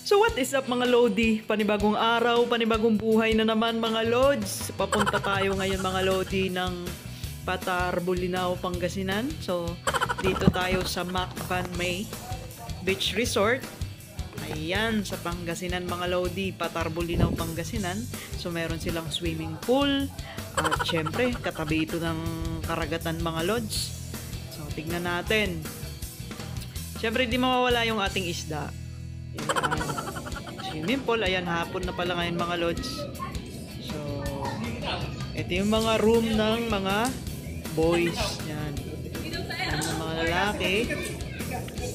So what is up mga Lodi? Panibagong araw, panibagong buhay na naman mga Lods. Papunta tayo ngayon mga Lodi ng Patar, Bolinao, Pangasinan. So dito tayo sa Macban May Beach Resort. Ayan, sa Pangasinan mga Lodi, Patar, Bolinao, Pangasinan. So meron silang swimming pool. At syempre, katabi ito ng karagatan mga Lods. So tignan natin. Syempre, di mawawala yung ating isda. Ayan. Swimming pool. Ayan, hapon na pala ngayon mga Lods. So, ito yung mga room ng mga boys. Yan. Yan ng mga lalaki.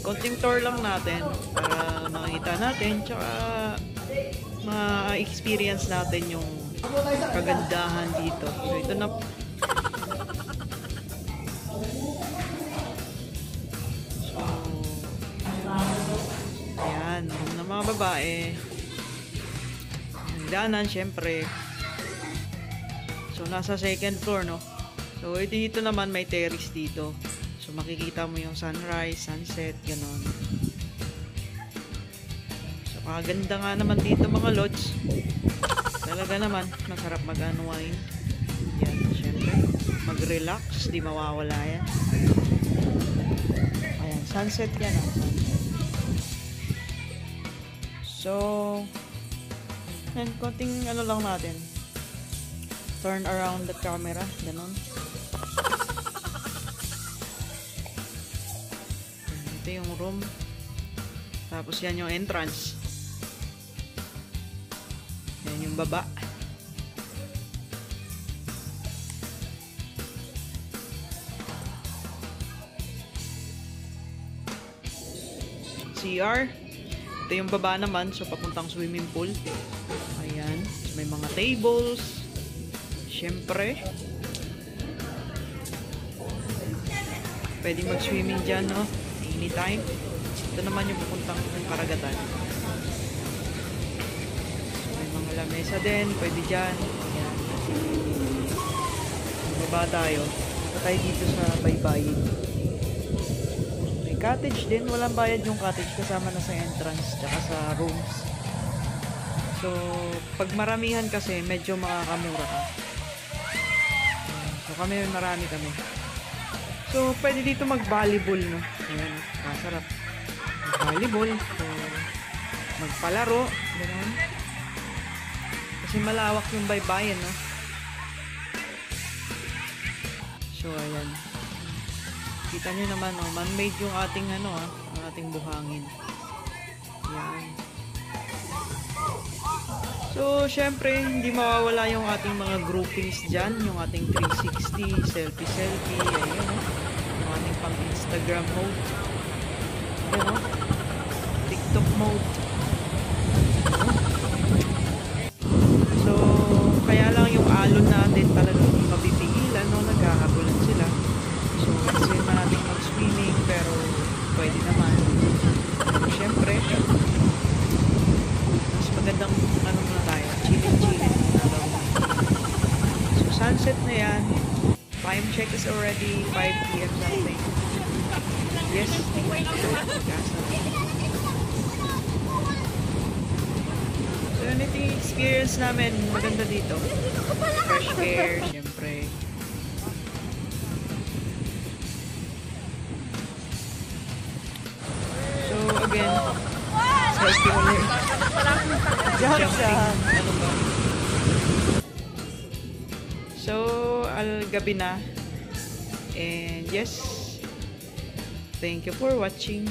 Konting tour lang natin para makita natin. Tsaka, ma-experience natin yung kagandahan dito. So, ito na. Ayan, ng mga babae. Hagdanan, syempre. So, nasa second floor, no? So, dito naman may terrace dito. So, makikita mo yung sunrise, sunset, gano'n. So, kaganda nga naman dito mga lods. Talaga naman, masarap mag-unwind. Yan, syempre. Mag-relax, di mawawala yan. Ayan, sunset yan, ah. Sunset. So, yan, konting ano lang natin. Turn around the camera, ganun. Ito yung room. Tapos yan yung entrance. Yan yung baba. CR. Ito yung baba naman, so papuntang swimming pool. Ayan, so may mga tables. Siyempre, pwedeng mag-swimming dyan, no? Anytime. Ito naman yung papuntang karagatan. So, may mga lamesa din, pwede dyan. Ayan. Baba tayo. Ito tayo dito sa baybayin. Cottage din, walang bayad yung cottage, kasama na sa entrance tsaka sa rooms. So pag maramihan kasi medyo makakamura ka. So kami, marami kami. So pwede dito mag-volleyball, no? Ayan, masarap mag-volleyball. So magpalaro, gano'n. Kasi malawak yung baybayin, no? So ayan, kita nyo naman, oh, man-made yung ating ano, ang ating buhangin. Yan. So, syempre, hindi mawawala yung ating mga groupings dyan, yung ating 360, selfie-selfie, ayun, oh, yung ating pang-Instagram mode. Ayun, oh, TikTok mode. So, kaya lang yung alon natin talagang hindi mapipigilan, no, nagkakagulan sila. So, kasi natin mag-swimming, pero pwede naman. Pero syempre, mas magandang ano muna tayo, chilling-chilling na lang. So, sunset na yan. Time check is already 5 PM something. Yes, so, anything experience namin, maganda dito. Fresh air, syempre. Again, selfie ulit. Jumping. Ano ba? So, gabi na. And yes, thank you for watching.